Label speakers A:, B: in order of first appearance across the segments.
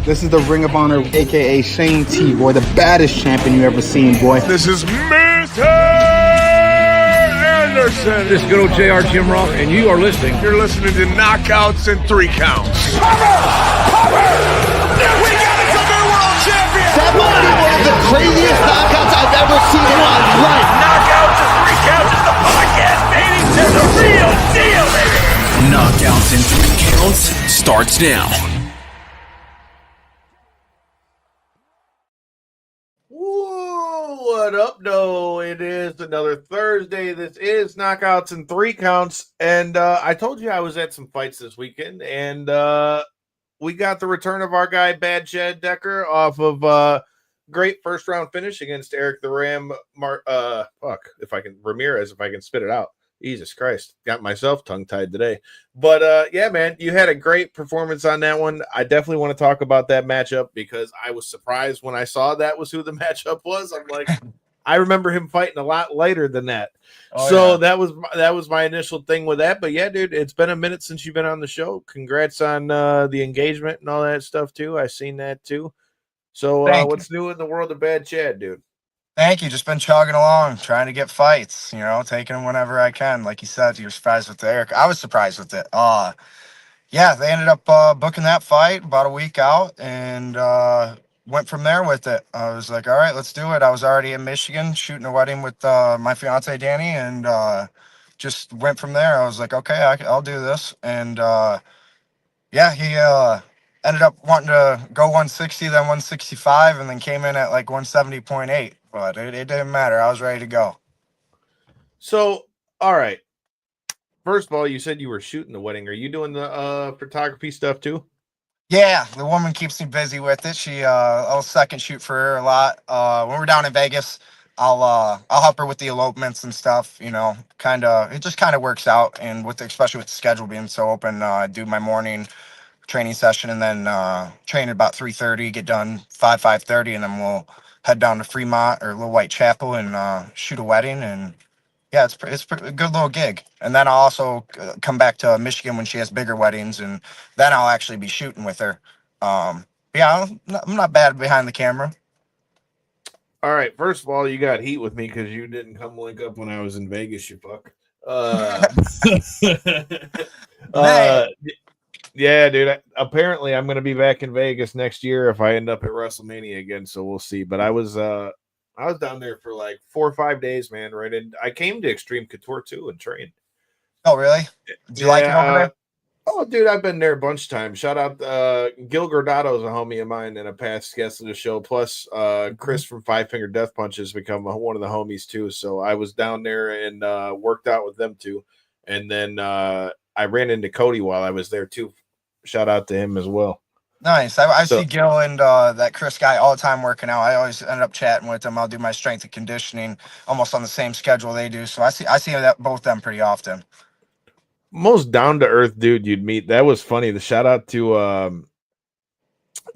A: This is the Ring of Honor, a.k.a. Shane T, boy, the baddest champion you ever seen, boy.
B: This is Mr. Anderson.
C: This is good old JR Jim Ross, and you are listening.
B: You're listening to Knockouts and 3 Counts.
D: Cover! We got a new world champion!
E: That might be one of the craziest knockouts I've ever seen in my life.
D: Knockouts and 3 Counts is the podcast, baby! It's the real deal, baby!
F: Knockouts and 3 Counts starts now.
G: What up, no? It is another Thursday. This is Knockouts and 3 Counts, and I told you I was at some fights this weekend, and we got the return of our guy Bad Chad Decker off of great first round finish against Eric the Ram Ramirez, if I can spit it out. Jesus Christ, got myself tongue tied today. But yeah, man, you had a great performance on that one. I definitely want to talk about that matchup because I was surprised when I saw that was who the matchup was. I'm like, I remember him fighting a lot later than that. That was my initial thing with that. But yeah, dude, it's been a minute since you've been on the show. Congrats on the engagement and all that stuff too. I seen that too. So what's new in the world of Bad Chad, dude?
H: Thank you. Just been chugging along, trying to get fights, taking them whenever I can. Like you said, you're surprised with Eric. I was surprised with it. Yeah, they ended up booking that fight about a week out and went from there with it. I was like, all right, let's do it. I was already in Michigan shooting a wedding with my fiance, Danny, and just went from there. I was like, okay, I'll do this. And yeah, he ended up wanting to go 160, then 165, and then came in at like 170.8. But it didn't matter. I was ready to go.
G: So, all right. First of all, you said you were shooting the wedding. Are you doing the photography stuff too?
H: Yeah, the woman keeps me busy with it. I'll second shoot for her a lot. When we're down in Vegas, I'll help her with the elopements and stuff. It just kind of works out. And especially with the schedule being so open, I do my morning training session and then train at about 3:30, get done 5:30, and then we'll head down to Fremont or Little White Chapel and shoot a wedding. And yeah, it's a good little gig. And then I'll also come back to Michigan when she has bigger weddings, and then I'll actually be shooting with her. Yeah, I'm not bad behind the camera.
G: All right. First of all, you got heat with me because you didn't come link up when I was in Vegas, you fuck. Yeah, dude. Apparently, I'm going to be back in Vegas next year if I end up at WrestleMania again. So we'll see. But I was down there for like 4 or 5 days, man. Right, and I came to Extreme Couture too and trained.
H: Oh, really? Did you like it over there?
G: Oh, dude, I've been there a bunch of times. Shout out, Gil Gordato's a homie of mine and a past guest of the show. Plus, Chris from Five Finger Death Punch has become one of the homies too. So I was down there and worked out with them too. And then I ran into Cody while I was there too. Shout out to him as well.
H: Nice. I see Gil and that Chris guy all the time working out. I always end up chatting with them. I'll do my strength and conditioning almost on the same schedule they do. So I see that both them pretty often.
G: Most down to earth dude you'd meet. That was funny. The shout out to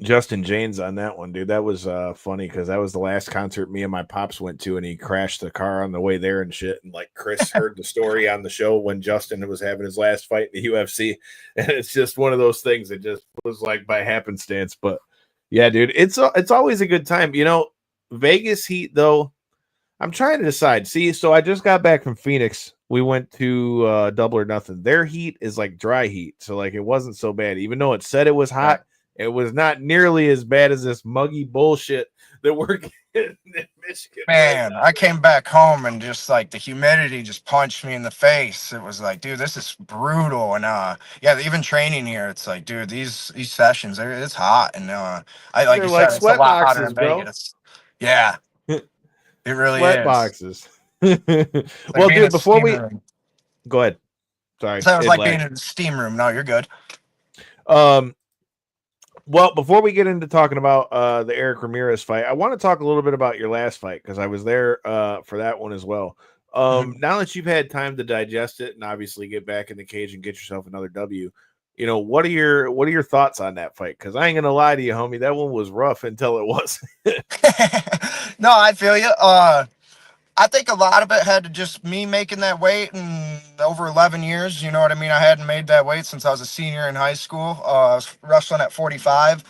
G: Justin James on that one, dude. That was funny because that was the last concert me and my pops went to, and he crashed the car on the way there and shit. And like Chris heard the story on the show when Justin was having his last fight in the UFC, and it's just one of those things that just was like by happenstance. But yeah, dude, it's always a good time. Vegas heat though. I'm trying to decide. See, so I just got back from Phoenix. We went to Double or Nothing. Their heat is like dry heat, so like it wasn't so bad, even though it said it was hot. It was not nearly as bad as this muggy bullshit that we're getting in Michigan.
H: Man, I came back home and just like the humidity just punched me in the face. It was like, dude, this is brutal. And yeah, even training here, it's like, dude, these sessions, it's hot. And I like you said, it's a lot hotter in Vegas. Yeah, it really
G: sweat
H: is.
G: Boxes.
H: Like
G: well, dude, before we
H: go
G: ahead. Sorry.
H: So it was like being in a steam room. No, you're good.
G: Well, before we get into talking about the Eric Ramirez fight, I want to talk a little bit about your last fight because I was there for that one as well. Now that you've had time to digest it and obviously get back in the cage and get yourself another W, what are your thoughts on that fight? Because I ain't gonna lie to you, homie, that one was rough until it was.
H: No, I feel you. I think a lot of it had to just me making that weight in over 11 years. You know what I mean? I hadn't made that weight since I was a senior in high school. I was wrestling at 45.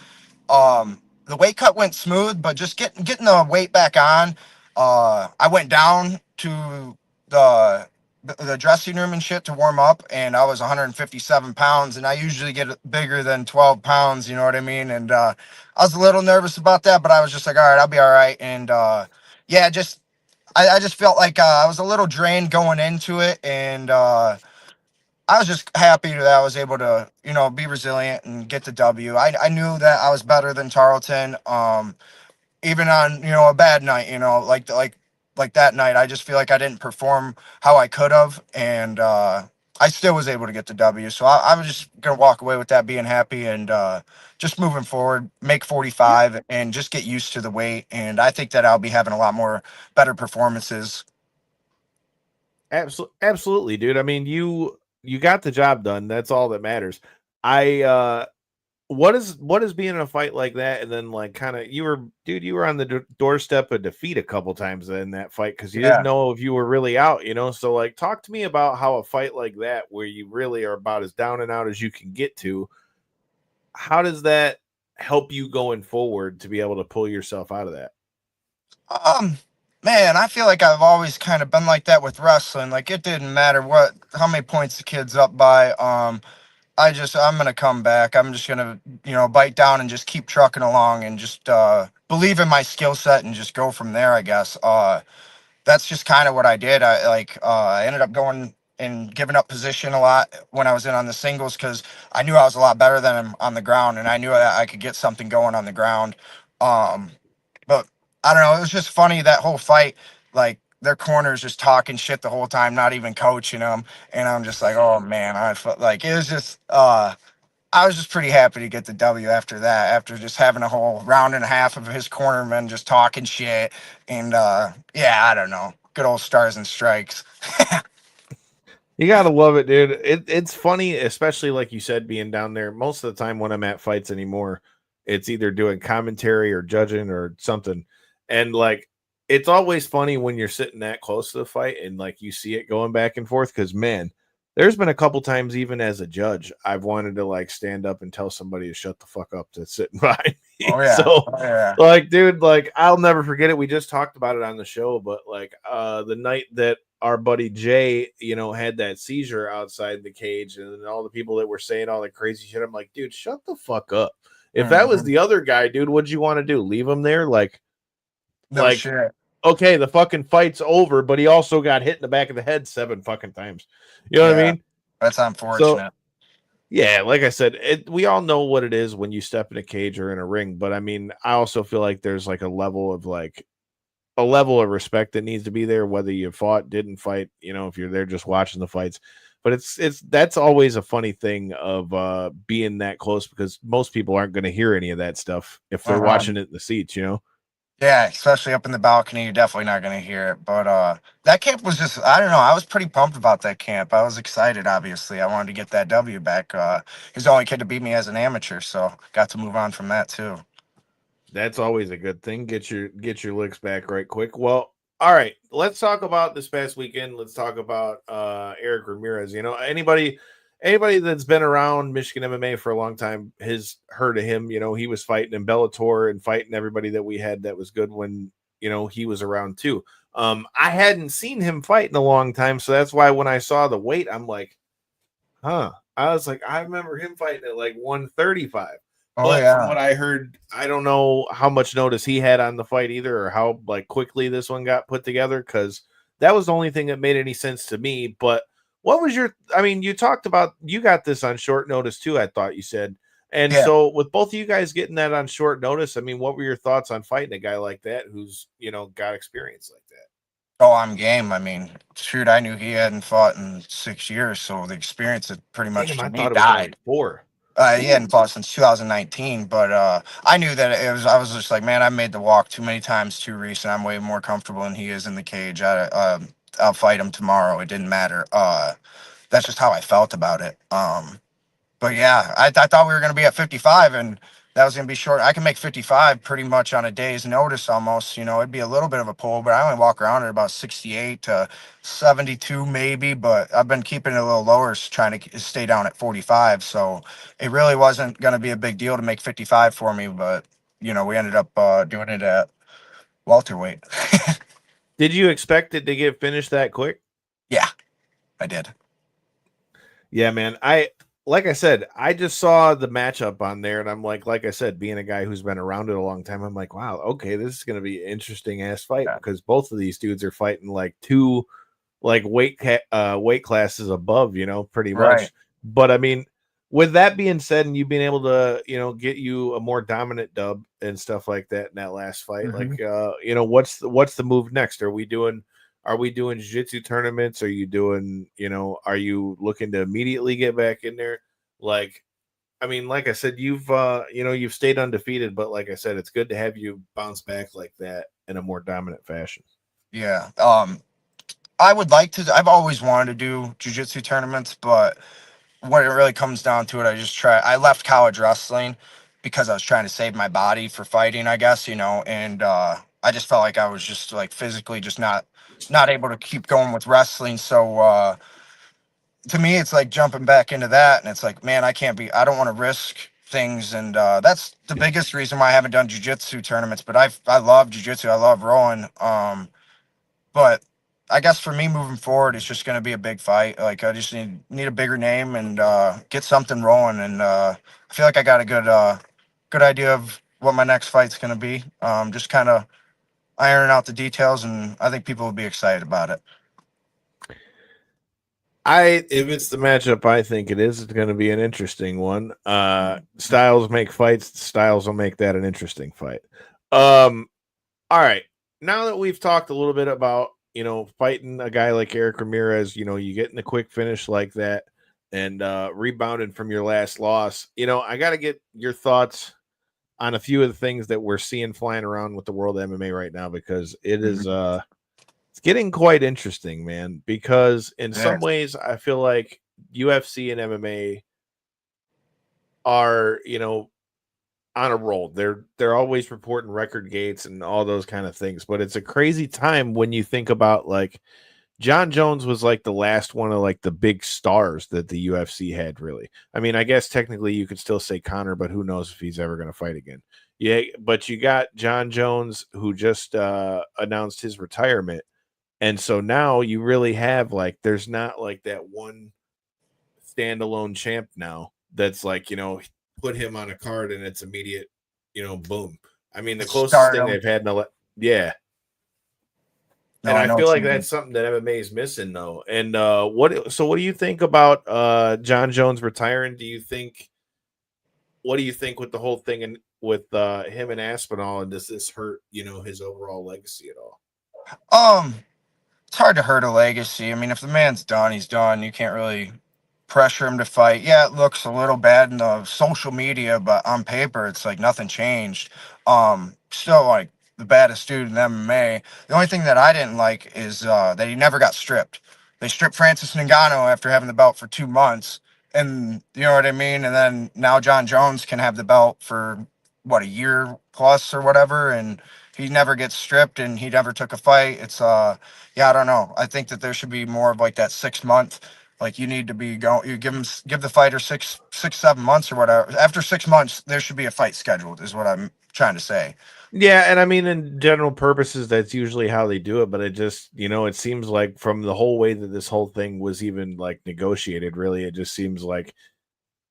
H: The weight cut went smooth, but just getting the weight back on, I went down to the the dressing room and shit to warm up, and I was 157 pounds, and I usually get bigger than 12 pounds, you know what I mean? And I was a little nervous about that, but I was just like, all right, I'll be all right. And yeah, just I just felt like I was a little drained going into it, and I was just happy that I was able to, you know, be resilient and get the W. I knew that I was better than Tarleton. Even on, you know, a bad night, you know, like that night, I just feel like I didn't perform how I could have, and I still was able to get the W. So I was just gonna walk away with that being happy, and just moving forward, make 45 and just get used to the weight. And I think that I'll be having a lot more better performances.
G: Absolutely, dude. I mean, you got the job done. That's all that matters. I what is being in a fight like that, and then like kind of you were on the doorstep of defeat a couple times in that fight because you didn't
H: Yeah.
G: know if you were really out, you know. So like, talk to me about how a fight like that, where you really are about as down and out as you can get to, how does that help you going forward to be able to pull yourself out of that?
H: Um, Man, I feel like I've always kind of been like that with wrestling. Like it didn't matter how many points the kid's up by. I'm gonna come back. I'm just gonna, you know, bite down and just keep trucking along and just believe in my skill set and just go from there, I guess. That's just kind of what I did. I ended up going and giving up position a lot when I was in on the singles because I knew I was a lot better than him on the ground, and I knew that I could get something going on the ground. Um, but I don't know. It was just funny that whole fight. Like their corners just talking shit the whole time, not even coaching them, and I'm just like, oh man, I felt like it was just. I was just pretty happy to get the W after that, after just having a whole round and a half of his cornermen just talking shit. And yeah, I don't know. Good old stars and strikes.
G: You gotta love it, dude. It's funny, especially like you said, being down there. Most of the time when I'm at fights anymore, it's either doing commentary or judging or something. And like it's always funny when you're sitting that close to the fight and like you see it going back and forth. Cause man, there's been a couple times, even as a judge, I've wanted to like stand up and tell somebody to shut the fuck up that's sitting behind me.
H: Oh, yeah.
G: So
H: Oh, yeah.
G: like, dude, like I'll never forget it. We just talked about it on the show, but like the night that our buddy Jay, you know, had that seizure outside the cage, and all the people that were saying all the crazy shit. I'm like, dude, shut the fuck up. If that was
H: Mhm.
G: the other guy, dude, what'd you want to do? Leave him there?
H: No
G: Like,
H: shit.
G: okay, the fucking fight's over, but he also got hit in the back of the head 7 fucking times. You know what I
H: Yeah.
G: mean?
H: That's
G: So
H: unfortunate.
G: yeah, like I said, we all know what it is when you step in a cage or in a ring, but I mean, I also feel like there's like a level of respect that needs to be there, whether you fought, didn't fight, you know, if you're there just watching the fights. But it's that's always a funny thing of being that close because most people aren't going to hear any of that stuff if they're
H: Uh-huh.
G: watching it in the seats, you know.
H: Yeah, especially up in the balcony, you're definitely not gonna hear it. But that camp was just I don't know, I was pretty pumped about that camp. I was excited, obviously. I wanted to get that W back. He's the only kid to beat me as an amateur, so got to move on from that too.
G: That's always a good thing. Get your licks back right quick. Well, all right. Let's talk about this past weekend. Let's talk about Eric Ramirez. You know, anybody that's been around Michigan MMA for a long time has heard of him. You know, he was fighting in Bellator and fighting everybody that we had that was good when, you know, he was around too. I hadn't seen him fight in a long time, so that's why when I saw the weight, I'm like, huh. I was like, I remember him fighting at like 135.
H: Oh
G: But from
H: yeah.
G: what I heard, I don't know how much notice he had on the fight either, or how like quickly this one got put together, because that was the only thing that made any sense to me. But what was your? I mean, you talked about you got this on short notice too. I thought you said, and
H: Yeah.
G: so with both of you guys getting that on short notice, I mean, what were your thoughts on fighting a guy like that who's got experience like that?
H: Oh, I'm game. I mean, shoot, I knew he hadn't fought in 6 years, so the experience had pretty much
G: Damn,
H: to
G: I
H: me
G: thought it was only
H: died.
G: 4.
H: He hadn't fought since 2019, but I knew that it was. I was just like, man, I made the walk too many times too recent. I'm way more comfortable than he is in the cage. I'll fight him tomorrow. It didn't matter. That's just how I felt about it. But yeah, I thought we were gonna be at 55, and that was going to be short. I can make 55 pretty much on a day's notice almost. It'd be a little bit of a pull, but I only walk around at about 68 to 72 maybe. But I've been keeping it a little lower, trying to stay down at 45. So it really wasn't going to be a big deal to make 55 for me. But, we ended up doing it at welterweight.
G: Did you expect it to get finished that quick?
H: Yeah, I did.
G: Yeah, man. Like I said, I just saw the matchup on there, and I'm like I said, being a guy who's been around it a long time, I'm like, wow, okay, this is going to be an interesting ass fight because both of these dudes are fighting like two like weight classes above, pretty much.
H: Right.
G: But I mean, with that being said, and you being able to, get you a more dominant dub and stuff like that in that last fight, like, what's the move next? Are we doing jiu-jitsu tournaments? Are you doing, are you looking to immediately get back in there? Like, I mean, like I said, you've stayed undefeated, but like I said, it's good to have you bounce back like that in a more dominant fashion.
H: Yeah. I would like to. I've always wanted to do jiu-jitsu tournaments, but when it really comes down to it, I left college wrestling because I was trying to save my body for fighting, I guess, and I just felt like I was just like physically just not able to keep going with wrestling. So to me, it's like jumping back into that, and it's like, man, I don't want to risk things, and that's the biggest reason why I haven't done jiu-jitsu tournaments. But I love jiu-jitsu, I love rolling. But I guess for me moving forward, it's just going to be a big fight. Like I just need a bigger name and get something rolling. And I feel like I got a good idea of what my next fight's going to be. Just kind of ironing out the details, and I think people will be excited about it.
G: If it's the matchup I think it is, it's going to be an interesting one. Styles make fights. Styles will make that an interesting fight. All right. Now that we've talked a little bit about, fighting a guy like Eric Ramirez, you getting a quick finish like that and rebounding from your last loss, I got to get your thoughts on a few of the things that we're seeing flying around with the world of MMA right now, because it is it's getting quite interesting, man, because in some ways I feel like UFC and MMA are, on a roll. They're always reporting record gates and all those kind of things, but it's a crazy time when you think about like John Jones was like the last one of like the big stars that the UFC had, really. I mean, I guess technically you could still say Conor, but who knows if he's ever going to fight again. Yeah, but you got John Jones who just announced his retirement. And so now you really have like there's not like that one standalone champ now that's like, put him on a card and it's immediate, boom. I mean, the closest thing they've had yeah.
H: No,
G: and I feel like
H: that's
G: that's something that MMA is missing, though. And what do you think about John Jones retiring? What do you think with the whole thing and with him and Aspinall, and does this hurt, his overall legacy at all?
H: It's hard to hurt a legacy. I mean, if the man's done, he's done. You can't really pressure him to fight. Yeah, it looks a little bad in the social media, but on paper, it's like nothing changed. Still like the baddest dude in MMA. The only thing that I didn't like is that he never got stripped. They stripped Francis Ngannou after having the belt for 2 months, and you know what I mean. And then now John Jones can have the belt for what, a year plus or whatever, and he never gets stripped, and he never took a fight. It's yeah, I don't know. I think that there should be more of like that 6 month. Like you need to be going. You give the fighter 7 months or whatever. After 6 months, there should be a fight scheduled. Is what I'm trying to say.
G: Yeah, and I mean, in general purposes, that's usually how they do it. But it just, it seems like from the whole way that this whole thing was even like negotiated, really, it just seems like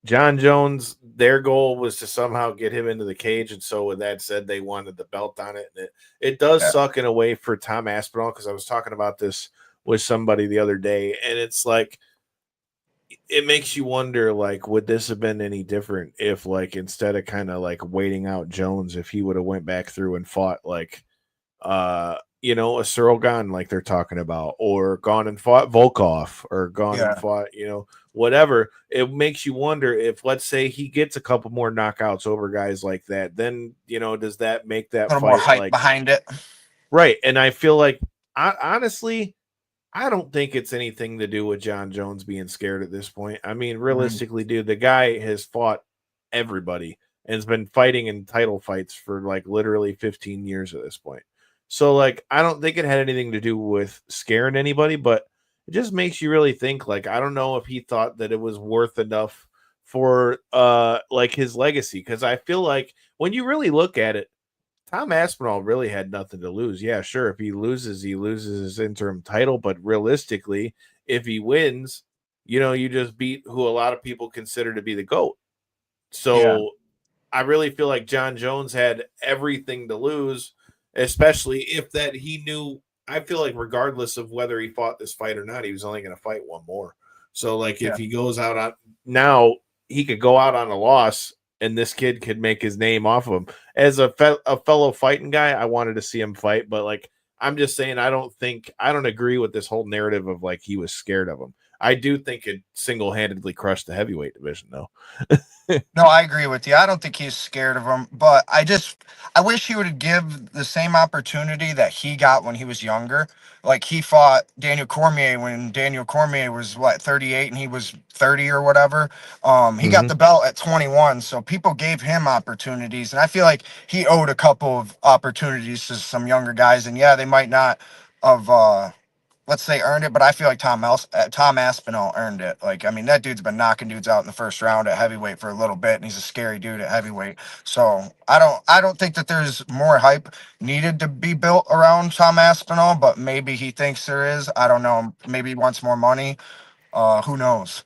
G: John Jones, their goal was to somehow get him into the cage. And so with that said, they wanted the belt on it. And it does suck in a way for Tom Aspinall, because I was talking about this with somebody the other day, and it's like, it makes you wonder, like, would this have been any different if, like, instead of kind of like waiting out Jones, if he would have went back through and fought like, a Cyril Gane, like they're talking about, or gone and fought Volkov, or gone and fought, whatever. It makes you wonder if, let's say, he gets a couple more knockouts over guys like that, then, does that make that fight
H: more hype
G: like
H: behind it?
G: Right. And I feel like, honestly, I don't think it's anything to do with John Jones being scared at this point. I mean, realistically, dude, the guy has fought everybody, and has been fighting in title fights for like literally 15 years at this point. So like, I don't think it had anything to do with scaring anybody, but it just makes you really think. Like, I don't know if he thought that it was worth enough for like his legacy, because I feel like when you really look at it, Tom Aspinall really had nothing to lose. Yeah, sure, if he loses his interim title, but realistically, if he wins, you just beat who a lot of people consider to be the GOAT. So I really feel like John Jones had everything to lose, especially if that he knew. I feel like regardless of whether he fought this fight or not, he was only going to fight one more. So like if he goes out on now, he could go out on a loss, and this kid could make his name off of him. As a fellow fighting guy, I wanted to see him fight, but like I'm just saying, I don't agree with this whole narrative of like he was scared of him. I do think it single-handedly crushed the heavyweight division, though.
H: No, I agree with you. I don't think he's scared of him, but I wish he would give the same opportunity that he got when he was younger. Like he fought Daniel Cormier when Daniel Cormier was 38 and he was 30 or whatever. He got the belt at 21, so people gave him opportunities, and I feel like he owed a couple of opportunities to some younger guys. And yeah, they might not have let's say earned it, but I feel like Tom Aspinall earned it. Like, I mean, that dude's been knocking dudes out in the first round at heavyweight for a little bit, and he's a scary dude at heavyweight. So I don't think that there's more hype needed to be built around Tom Aspinall, but maybe he thinks there is. I don't know. Maybe he wants more money. Who knows?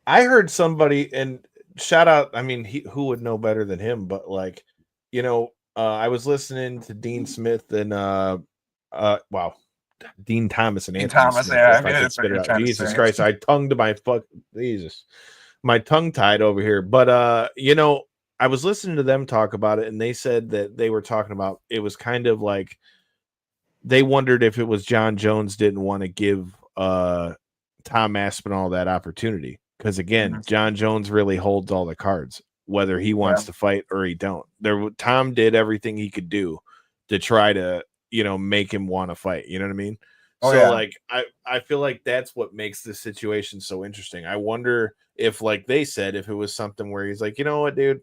G: I heard somebody, and shout out, I mean, who would know better than him, but like, I was listening to Dean Smith and wow, Dean Thomas and
H: Dean
G: Anthony
H: Thomas,
G: Smith,
H: yeah,
G: if I could spit it out. Jesus
H: say.
G: Christ, I tongued my Jesus, my tongue tied over here. But I was listening to them talk about it, and they said that they were talking about it was kind of like they wondered if it was John Jones didn't want to give Tom Aspinall that opportunity, because again, John Jones really holds all the cards, whether he wants to fight or he don't. Tom did everything he could do to try to make him want to fight. You know what I mean? Like I feel like that's what makes this situation so interesting. I wonder if, like they said, if it was something where he's like, you know what, dude,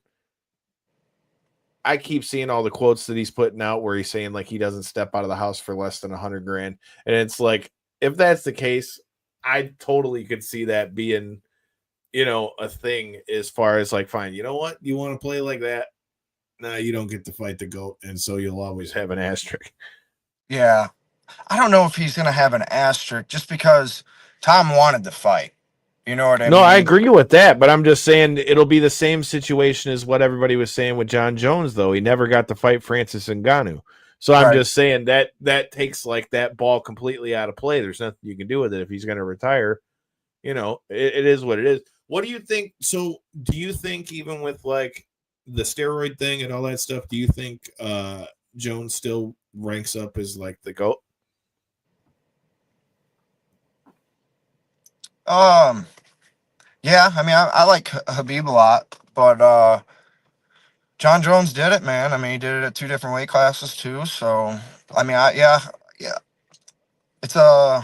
G: I keep seeing all the quotes that he's putting out where he's saying like he doesn't step out of the house for less than $100 grand. And it's like, if that's the case, I totally could see that being, a thing as far as like, fine, you know what? You want to play like that? Nah, you don't get to fight the GOAT. And so you'll always have an asterisk.
H: Yeah. I don't know if he's going to have an asterisk just because Tom wanted to fight. You know what I mean?
G: No, I agree with that, but I'm just saying it'll be the same situation as what everybody was saying with John Jones, though. He never got to fight Francis Ngannou. So I'm just saying that takes like that ball completely out of play. There's nothing you can do with it if he's going to retire. It is what it is. What do you think? So do you think even with like the steroid thing and all that stuff, do you think Jones still ranks up as like the GOAT?
H: Yeah, I mean, I like Habib a lot, but John Jones did it, man. I mean, he did it at 2 different weight classes too. So, I mean, yeah, it's a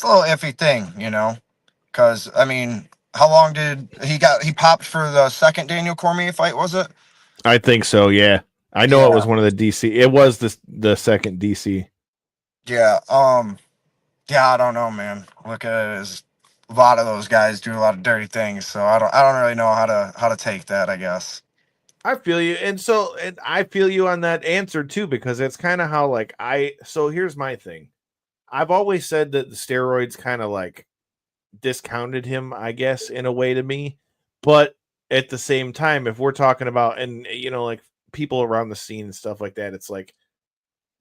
H: little iffy thing, because I mean, how long did he popped for the second Daniel Cormier fight? Was it?
G: I think so. Yeah, I know it was one of the DC. It was the second DC.
H: Yeah. Yeah, I don't know, man. Look at it, a lot of those guys do a lot of dirty things, so I don't really know how to take that, I guess.
G: I feel you. And I feel you on that answer too, because it's kind of how like so here's my thing. I've always said that the steroids kind of like discounted him, I guess, in a way to me. But at the same time, if we're talking about, and like people around the scene and stuff like that, it's like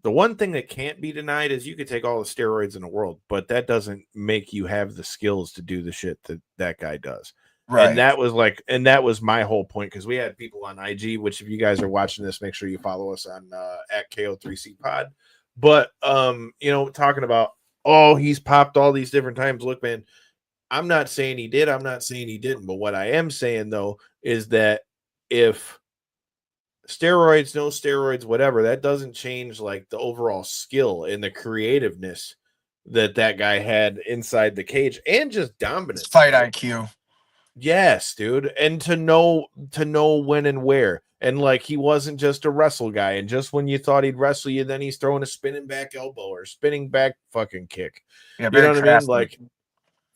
G: the one thing that can't be denied is you could take all the steroids in the world, but that doesn't make you have the skills to do the shit that guy does. Right. And that was my whole point, because we had people on IG, which if you guys are watching this, make sure you follow us on at KO3C Pod. But talking about, he's popped all these different times. Look, man, I'm not saying he did. I'm not saying he didn't. But what I am saying though is that if steroids, no steroids, whatever, that doesn't change like the overall skill and the creativeness that guy had inside the cage, and just dominance,
H: fight IQ.
G: Yes, dude. And to know when and where. And like he wasn't just a wrestle guy. And just when you thought he'd wrestle you, then he's throwing a spinning back elbow or spinning back fucking kick.
H: Yeah,
G: You know
H: very
G: what I mean?
H: crafty.
G: Like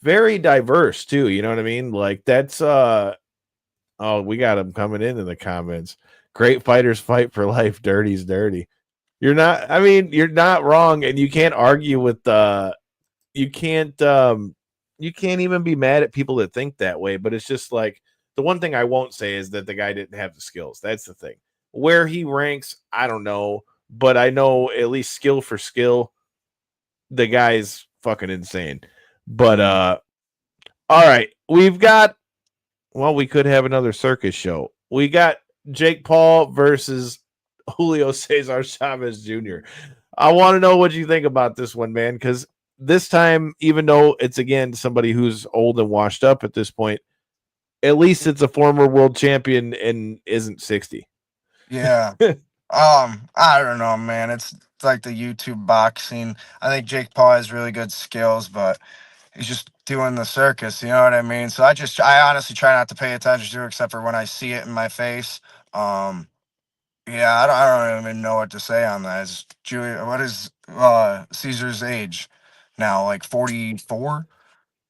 G: very diverse too. You know what I mean? Like that's oh, we got him coming in the comments. Great fighters fight for life. Dirty's dirty. You're not, I mean, you're not wrong, and you can't argue with you can't even be mad at people that think that way, but it's just like the one thing I won't say is that the guy didn't have the skills. That's the thing. Where he ranks, I don't know, but I know at least skill for skill, the guy's fucking insane. But all right, we could have another circus show. We got Jake Paul versus Julio Cesar Chavez Jr. I want to know what you think about this one, man, because this time, even though it's again somebody who's old and washed up at this point, at least it's a former world champion and isn't 60.
H: Yeah. I don't know, man. It's like the YouTube boxing. I think Jake Paul has really good skills, but he's just doing the circus, you know what I mean? So I honestly try not to pay attention to it except for when I see it in my face. Yeah, I don't even know what to say on that. Is Julia, what is Caesar's age now? Like 44?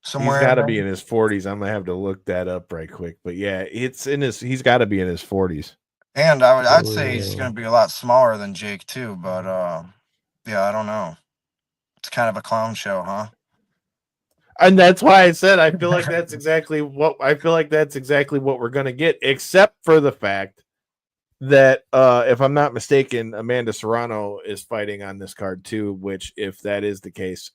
G: He's
H: Somewhere
G: got
H: in
G: to
H: there?
G: be in his 40s. I'm gonna have to look that up right quick. But yeah, he's got to be in his 40s.
H: And I'd say he's gonna be a lot smaller than Jake too, but yeah, I don't know. It's kind of a clown show, huh?
G: And that's why I said I feel like that's exactly what we're gonna get, except for the fact that if I'm not mistaken, Amanda Serrano is fighting on this card too, which if that is the case,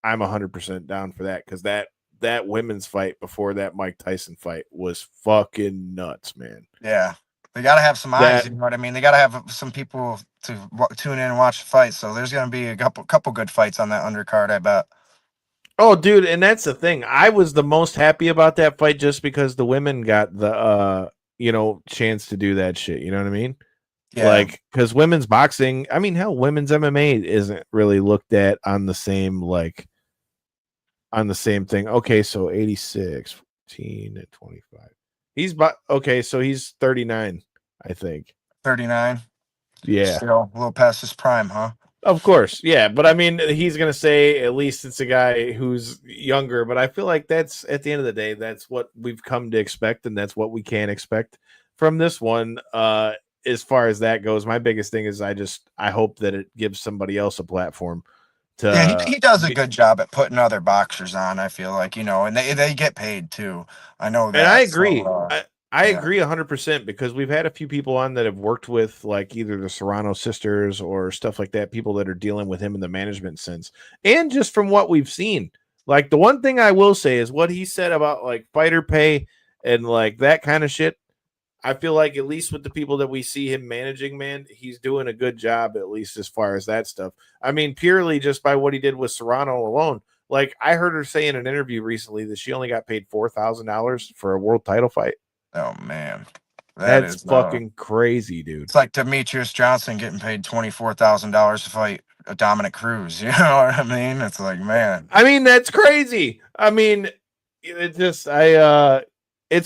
G: I'm 100% down for that, because that women's fight before that Mike Tyson fight was fucking nuts, man.
H: Yeah. They got to have some eyes, you know what I mean? They got to have some people to tune in and watch the fight. So there's going to be a couple good fights on that undercard, I bet.
G: Oh, dude, and that's the thing. I was the most happy about that fight just because the women got the chance to do that shit. You know what I mean?
H: Yeah.
G: Like, because women's boxing, I mean, hell, women's MMA isn't really looked at on the same thing. Okay, so 86, 14, and 25. So he's 39, I think.
H: 39.
G: Yeah.
H: Still a little past his prime, huh?
G: Of course, yeah, but I mean, he's gonna say at least it's a guy who's younger. But I feel like that's at the end of the day, that's what we've come to expect, and that's what we can expect from this one. As far as that goes, my biggest thing is I hope that it gives somebody else a platform to.
H: Yeah, he does a good job at putting other boxers on. I feel like, and they get paid too. I know that.
G: And I agree.
H: So,
G: I agree 100% because we've had a few people on that have worked with like either the Serrano sisters or stuff like that, people that are dealing with him in the management sense. And just from what we've seen, like the one thing I will say is what he said about like fighter pay and like that kind of shit. I feel like at least with the people that we see him managing, man, he's doing a good job, at least as far as that stuff. I mean, purely just by what he did with Serrano alone. Like I heard her say in an interview recently that she only got paid $4,000 for a world title fight.
H: Oh man,
G: that's fucking crazy, dude.
H: It's like Demetrius Johnson getting paid $24,000 to fight a Dominic Cruz. You know what I mean? It's like, man.
G: I mean, that's crazy. I mean, it's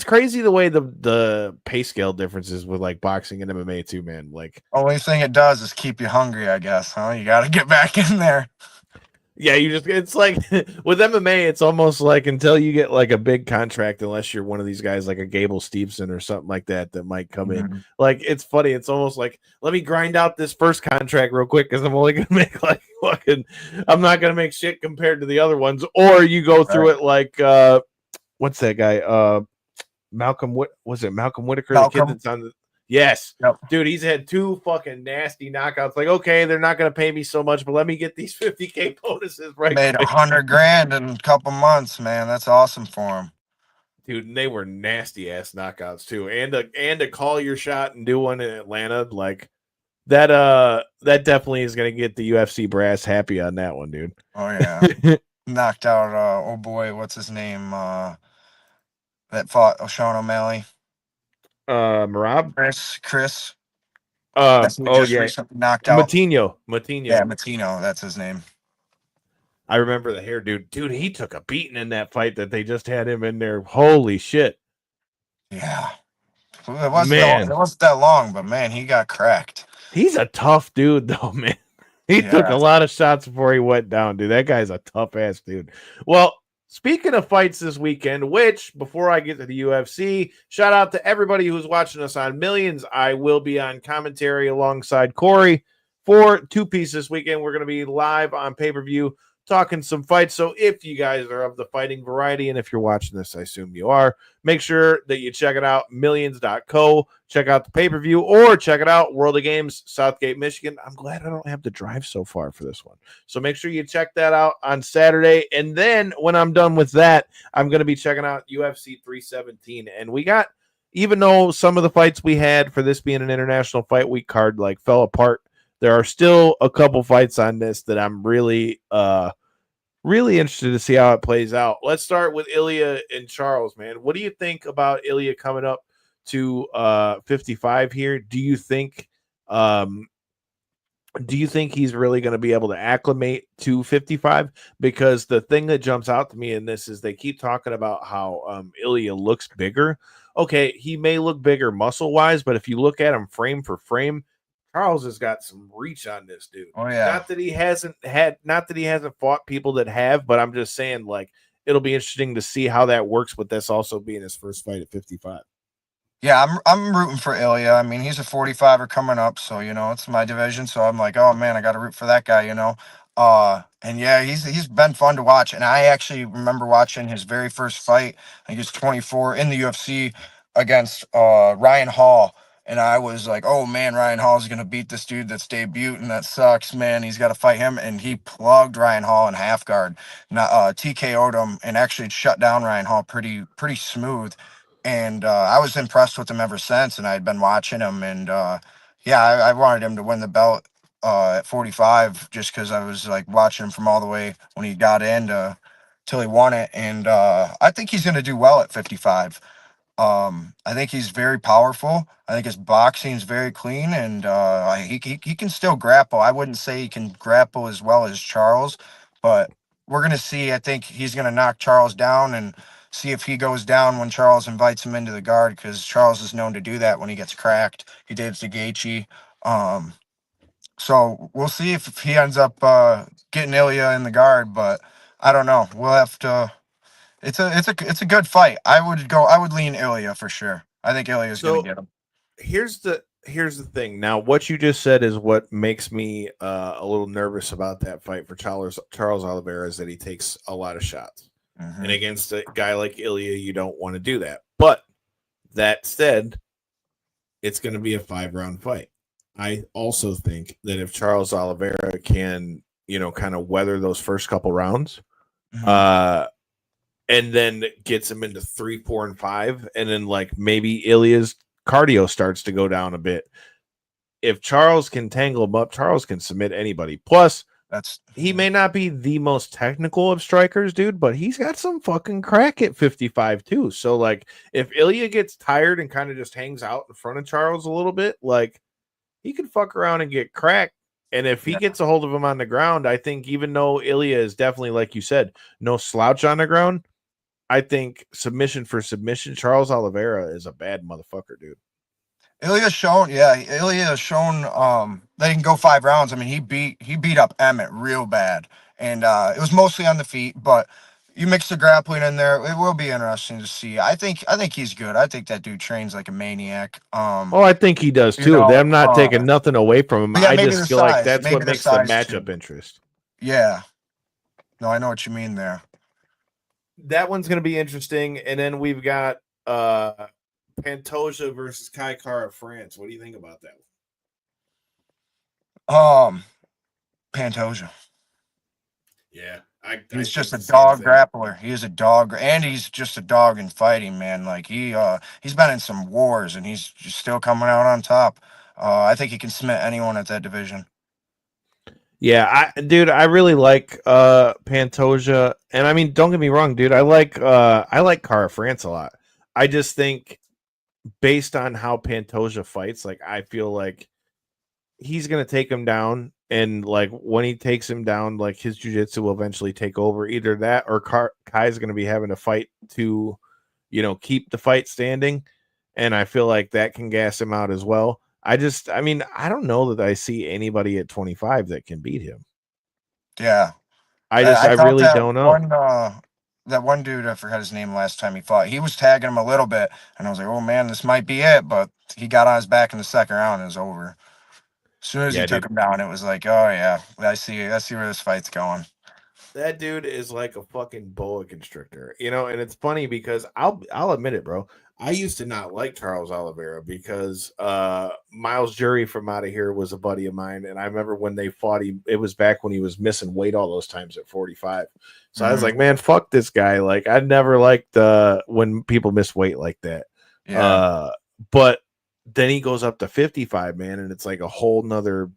G: crazy the way the pay scale differences with like boxing and MMA too, man. Like,
H: only thing it does is keep you hungry, I guess. Huh? You got to get back in there.
G: Yeah, it's like with MMA, it's almost like until you get like a big contract, unless you're one of these guys like a Gable Steveson or something like that might come in. Like, it's funny. It's almost like, let me grind out this first contract real quick because I'm only going to make like I'm not going to make shit compared to the other ones. Or you go through it like, what's that guy? Malcolm Whitaker? The kid that's on the. Yes.
H: Yep.
G: Dude, he's had 2 fucking nasty knockouts. Like, okay, they're not going to pay me so much, but let me get these 50K bonuses right.
H: Made $100,000 in a couple months, man. That's awesome for him.
G: Dude, and they were nasty ass knockouts too. And to call your shot and do one in Atlanta, like that definitely is going to get the UFC brass happy on that one, dude.
H: Oh yeah. Knocked out oh boy, what's his name? That fought Sean O'Malley.
G: Marab?
H: Chris.
G: Knocked out. Matinho.
H: Yeah, Matino, that's his name.
G: I remember the hair dude. Dude, he took a beating in that fight that they just had him in there. Holy shit.
H: Yeah. It
G: Man.
H: wasn't that long, but man, he got cracked.
G: He's a tough dude, though, man. He took a lot of shots before he went down, dude. That guy's a tough ass dude. Well, speaking of fights this weekend, which before I get to the UFC, shout out to everybody who's watching us on Millions. I will be on commentary alongside Corey for 2 Piece this weekend. We're going to be live on pay-per-view talking some fights. So if you guys are of the fighting variety, and if you're watching this, I assume you are, make sure that you check it out, millions.co. Check out the pay-per-view or check it out, World of Games, Southgate, Michigan. I'm glad I don't have to drive so far for this one. So make sure you check that out on Saturday. And then when I'm done with that, I'm going to be checking out UFC 317. And we got, even though some of the fights we had for this being an International Fight Week card like fell apart, there are still a couple fights on this that I'm really interested to see how it plays out. Let's start with Ilya and Charles, man. What do you think about Ilya coming up to 55 here? Do you think he's really going to be able to acclimate to 55? Because the thing that jumps out to me in this is they keep talking about how Ilya looks bigger. Okay, he may look bigger muscle-wise, but if you look at him frame for frame, Charles has got some reach on this dude.
H: Oh yeah.
G: Not that he hasn't fought people that have, but I'm just saying, like, it'll be interesting to see how that works with this also being his first fight at 55.
H: Yeah, I'm rooting for Ilya. I mean, he's a 45er coming up, so it's my division. So I'm like, oh man, I got to root for that guy. And yeah, he's been fun to watch. And I actually remember watching his very first fight. I think he was 24 in the UFC against Ryan Hall. And I was like, oh, man, Ryan Hall's going to beat this dude that's debuted, and that sucks, man. He's got to fight him. And he plugged Ryan Hall in half guard, TKO'd him, and actually shut down Ryan Hall pretty smooth. And I was impressed with him ever since, and I had been watching him. And, I wanted him to win the belt at 45 just because I was, like, watching him from all the way when he got in till he won it. And I think he's going to do well at 55. I think he's very powerful. I think his boxing is very clean, and he can still grapple. I wouldn't say he can grapple as well as Charles, but we're going to see. I think he's going to knock Charles down and see if he goes down when Charles invites him into the guard, because Charles is known to do that when he gets cracked. He did to Gaethje. So we'll see if he ends up getting Ilya in the guard, but I don't know. We'll have to. It's a good fight. I would lean Ilya for sure. I think Ilya's going to get him.
G: Here's the thing. Now, what you just said is what makes me a little nervous about that fight for Charles Oliveira, is that he takes a lot of shots. Mm-hmm. And against a guy like Ilya, you don't want to do that. But that said, it's going to be a 5-round fight. I also think that if Charles Oliveira can, kind of weather those first couple rounds, mm-hmm. And then gets him into 3, 4, and 5, and then like maybe Ilya's cardio starts to go down a bit. If Charles can tangle him up, Charles can submit anybody. Plus, he may not be the most technical of strikers, dude, but he's got some fucking crack at 55 too. So like, if Ilya gets tired and kind of just hangs out in front of Charles a little bit, like he could fuck around and get cracked. And if he gets a hold of him on the ground, I think even though Ilya is definitely, like you said, no slouch on the ground, I think submission for submission, Charles Oliveira is a bad motherfucker, dude.
H: Ilya has shown that he can go 5 rounds. I mean, he beat up Emmett real bad, and it was mostly on the feet. But you mix the grappling in there, it will be interesting to see. I think he's good. I think that dude trains like a maniac.
G: I think he does too. I'm not taking nothing away from him. I just feel like that's what makes the matchup interest.
H: Yeah. No, I know what you mean there.
G: That one's going to be interesting. And then we've got Pantoja versus Kai Kara France. What do you think about that?
H: Pantoja.
G: Yeah.
H: He's just a dog grappler. He is a dog, and he's just a dog in fighting, man. Like he's been in some wars, and he's just still coming out on top. I think he can submit anyone at that division.
G: Yeah, I really like Pantoja, and I mean, don't get me wrong, dude. I like Kara France a lot. I just think, based on how Pantoja fights, like I feel like he's gonna take him down, and like when he takes him down, like his jiu-jitsu will eventually take over. Either that, or Kai's gonna be having to fight to, keep the fight standing. and I feel like that can gas him out as well. I mean, I don't know that I see anybody at 25 that can beat him.
H: Yeah.
G: I
H: I thought
G: really don't know.
H: that one dude, I forgot his name last time he fought. He was tagging him a little bit, and I was like, "Oh man, this might be it." But he got on his back in the second round, and it was over. As soon as he
G: Yeah,
H: took
G: dude.
H: him down, it was like, "Oh yeah, I see where this fight's going."
G: That dude is like a fucking boa constrictor, you know. And it's funny because I'll admit it, bro. I used to not like Charles Oliveira because Miles Jury from out of here was a buddy of mine, and I remember when they fought him, it was back when he was missing weight all those times at 45. So I was like, man, fuck this guy. Like, I never liked when people miss weight like that.
H: Yeah.
G: But then he goes up to 55, man, and it's like a whole nother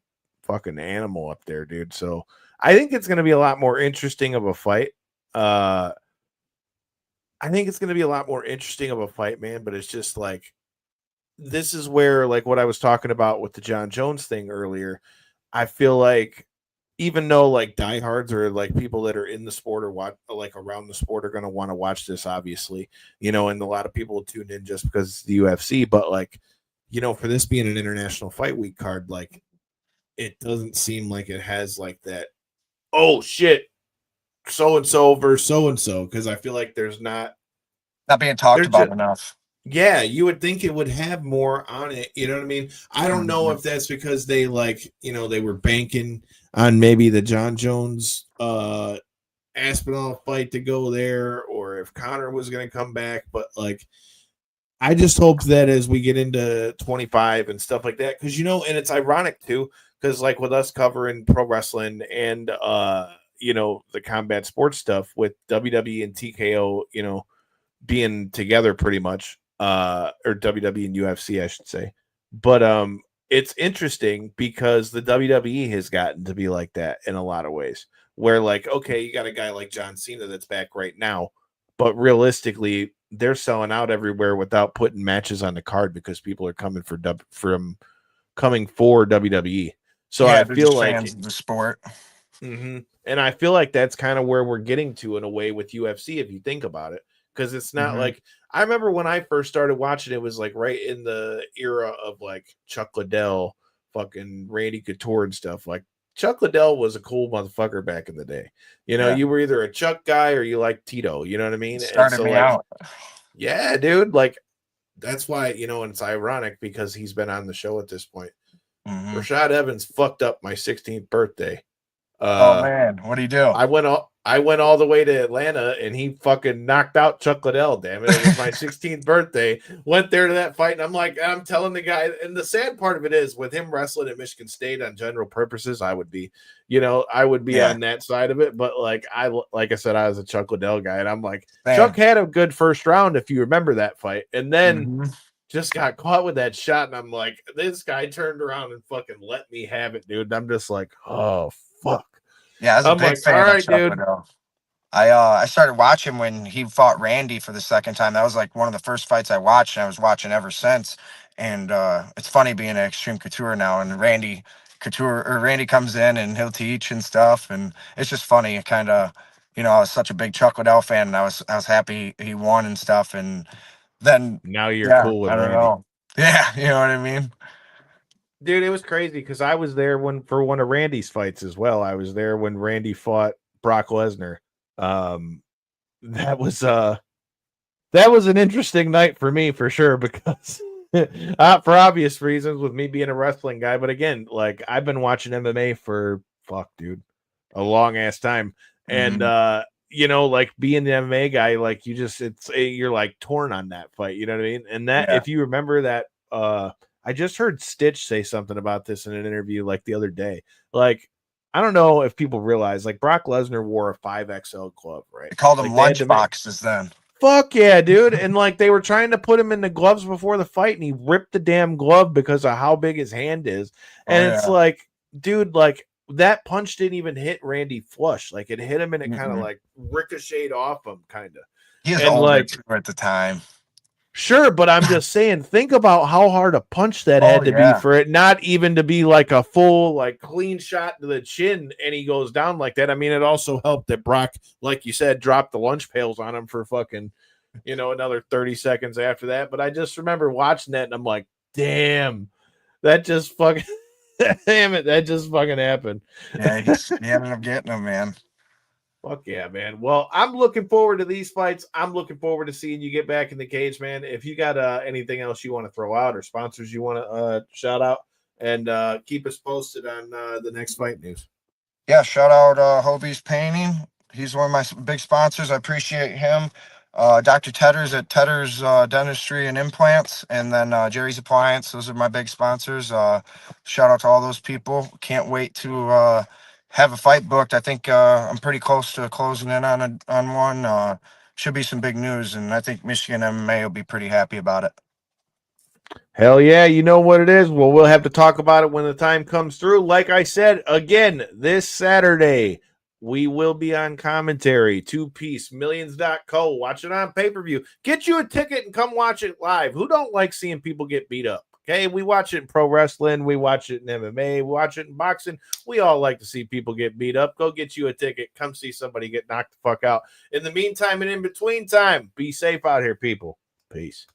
G: fucking animal up there, dude. So I think it's going to be a lot more interesting of a fight. I think it's going to be a lot more interesting of a fight, man. But it's just like, this is where, like what I was talking about with the John Jones thing earlier, I feel like even though like diehards or like people that are in the sport or what like around the sport are going to want to watch this, obviously, you know, and a lot of people will tune in just because it's the UFC, but like, you know, for this being an international fight week card, like it doesn't seem like it has like that, oh shit, so and so versus so and so, because I feel like there's not
H: being talked about enough.
G: Yeah, you would think it would have more on it. You know what I mean? I don't know if that's because they like, you know, they were banking on maybe the John Jones Aspinall fight to go there, or if Connor was going to come back. But like, I just hope that as we get into 25 and stuff like that, because, you know, and it's ironic too, because like with us covering pro wrestling and, you know, the combat sports stuff with WWE and TKO, you know, being together pretty much, or WWE and UFC, I should say. But it's interesting because the WWE has gotten to be like that in a lot of ways, where like, okay, you got a guy like John Cena that's back right now, but realistically, they're selling out everywhere without putting matches on the card because people are coming for WWE. So
H: yeah,
G: I
H: they're
G: feel
H: just
G: like
H: fans of the sport.
G: and I feel like that's kind of where we're getting to in a way with UFC, if you think about it, because it's not like, I remember when I first started watching, it was like right in the era of like Chuck Liddell, fucking Randy Couture and stuff. Like Chuck Liddell was a cool motherfucker back in the day. You know, you were either a Chuck guy or you liked Tito. You know what I mean?
H: Started me out.
G: Yeah, dude. Like that's why, you know, and it's ironic because he's been on the show at this point. Rashad Evans fucked up my 16th birthday.
H: Oh man, what do you do?
G: I went all the way to Atlanta and he fucking knocked out Chuck Liddell. Damn it. It was my 16th birthday. Went there to that fight. And I'm telling the guy, and the sad part of it is with him wrestling at Michigan State on general purposes, I would be on that side of it. But like I said, I was a Chuck Liddell guy and I'm like, Chuck had a good first round, if you remember that fight. And then just got caught with that shot. And I'm like, this guy turned around and fucking let me have it, dude. And I'm just like, oh, fuck.
H: Yeah, I was a big fan of Chuck Liddell. I started watching when he fought Randy for the second time. That was like one of the first fights I watched, and I was watching ever since. And it's funny being an Extreme Couture now, and Randy comes in and he'll teach and stuff, and it's just funny. It kind of, you know, I was such a big Chuck Liddell fan, and I was happy he won and stuff. And then
G: now you're cool with Randy.
H: Know. Yeah, you know what I mean.
G: Dude, it was crazy because I was there for one of Randy's fights as well. I was there when Randy fought Brock Lesnar. That was an interesting night for me for sure because for obvious reasons with me being a wrestling guy. But again, like I've been watching MMA for a long ass time, and you know, like being the MMA guy, like you're like torn on that fight. You know what I mean? And that if you remember that, I just heard Stitch say something about this in an interview like the other day. Like, I don't know if people realize, like, Brock Lesnar wore a 5XL glove, right?
H: They called them lunch boxes then.
G: Fuck yeah, dude. And like they were trying to put him in the gloves before the fight, and he ripped the damn glove because of how big his hand is. And it's like, dude, like that punch didn't even hit Randy flush. Like it hit him and it kind of like ricocheted off him, kind of.
H: He was older at the time.
G: Sure, but I'm just saying, think about how hard a punch that had to be for it not even to be like a full, like clean shot to the chin and he goes down like that. I mean, it also helped that Brock, like you said, dropped the lunch pails on him for fucking another 30 seconds after that. But I just remember watching that and I'm like, damn, that just fucking, damn it, that just fucking happened.
H: Yeah, he ended up getting him, man.
G: Fuck yeah, man. Well, I'm looking forward to these fights. I'm looking forward to seeing you get back in the cage, man. If you got anything else you want to throw out or sponsors you want to shout out, and keep us posted on the next fight news.
H: Yeah, shout out Hobie's Painting. He's one of my big sponsors. I appreciate him. Dr. Tedder's at Tedder's Dentistry and Implants, and then Jerry's Appliance. Those are my big sponsors. Shout out to all those people. Can't wait to have a fight booked. I think I'm pretty close to closing in on one. Should be some big news, and I think Michigan MMA will be pretty happy about it.
G: Hell yeah, you know what it is. Well, we'll have to talk about it when the time comes through. Like I said, again, this Saturday, we will be on commentary, 2-piece, millions.co. Watch it on pay-per-view. Get you a ticket and come watch it live. Who don't like seeing people get beat up? Okay, we watch it in pro wrestling. We watch it in MMA. We watch it in boxing. We all like to see people get beat up. Go get you a ticket. Come see somebody get knocked the fuck out. In the meantime and in between time, be safe out here, people. Peace.